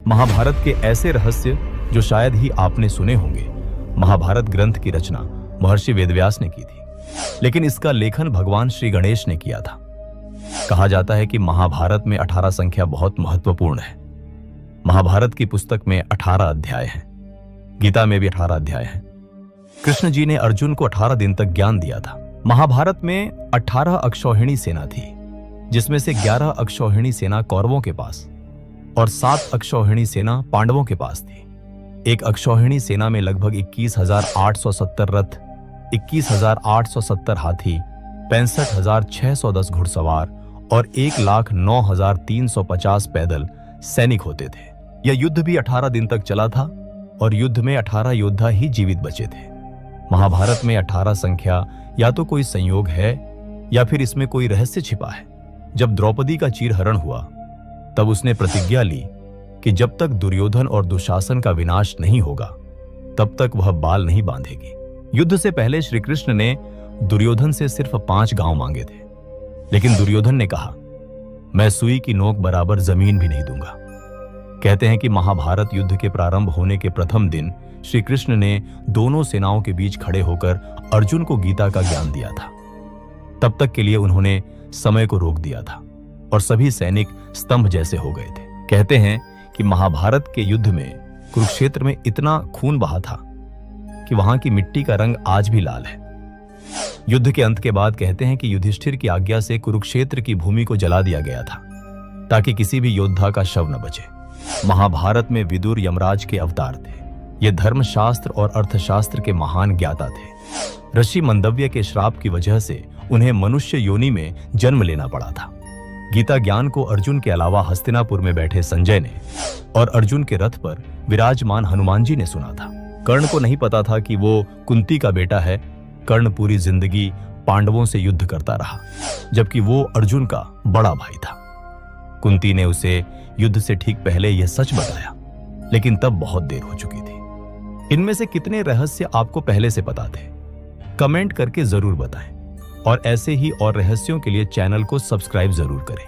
महाभारत के ऐसे रहस्य जो शायद ही आपने सुने होंगे। महाभारत ग्रंथ की रचना महर्षि वेदव्यास ने की थी, लेकिन इसका लेखन भगवान श्री गणेश ने किया था। कहा जाता है कि महाभारत में 18 संख्या बहुत महत्वपूर्ण है। महाभारत की पुस्तक में 18 अध्याय हैं। गीता में भी 18 अध्याय हैं। कृष्ण जी ने अर्जुन को 18 दिन तक ज्ञान दिया था। महाभारत में 18 अक्षौहिणी सेना थी, जिसमें से 11 अक्षौहिणी सेना कौरवों के पास और 7 अक्षौहिणी सेना पांडवों के पास थी। एक अक्षौहिणी सेना में लगभग 21,870 रथ, 21,870 हाथी, 65,610 घुड़सवार और 1,09,350 पैदल सैनिक होते थे। यह युद्ध भी 18 दिन तक चला था और युद्ध में 18 योद्धा ही जीवित बचे थे। महाभारत में 18 संख्या या तो कोई संयोग है या फिर इसमें कोई रहस्य छिपा है। जब द्रौपदी का चीरहरण हुआ तब उसने प्रतिज्ञा ली कि जब तक दुर्योधन और दुशासन का विनाश नहीं होगा तब तक वह बाल नहीं बांधेगी। युद्ध से पहले श्री कृष्ण ने दुर्योधन से सिर्फ 5 गांव मांगे थे, लेकिन दुर्योधन ने कहा, मैं सुई की नोक बराबर जमीन भी नहीं दूंगा। कहते हैं कि महाभारत युद्ध के प्रारंभ होने के प्रथम दिन श्री कृष्ण ने दोनों सेनाओं के बीच खड़े होकर अर्जुन को गीता का ज्ञान दिया था। तब तक के लिए उन्होंने समय को रोक दिया था और सभी सैनिक स्तंभ जैसे हो गए थे। कहते हैं कि महाभारत के युद्ध में कुरुक्षेत्र में इतना खून बहा था कि वहां की मिट्टी का रंग आज भी लाल है। युद्ध के अंत के बाद कहते हैं कि युधिष्ठिर की आज्ञा से कुरुक्षेत्र की भूमि को जला दिया गया था ताकि किसी भी योद्धा का शव न बचे। महाभारत में विदुर यमराज के अवतार थे। ये धर्मशास्त्र और अर्थशास्त्र के महान ज्ञाता थे। ऋषि मंदव्य के श्राप की वजह से उन्हें मनुष्य योनि में जन्म लेना पड़ा था। गीता ज्ञान को अर्जुन के अलावा हस्तिनापुर में बैठे संजय ने और अर्जुन के रथ पर विराजमान हनुमान जी ने सुना था। कर्ण को नहीं पता था कि वो कुंती का बेटा है। कर्ण पूरी जिंदगी पांडवों से युद्ध करता रहा, जबकि वो अर्जुन का बड़ा भाई था। कुंती ने उसे युद्ध से ठीक पहले यह सच बताया, लेकिन तब बहुत देर हो चुकी थी। इनमें से कितने रहस्य आपको पहले से पता थे? कमेंट करके जरूर बताएं और ऐसे ही और रहस्यों के लिए चैनल को सब्सक्राइब जरूर करें।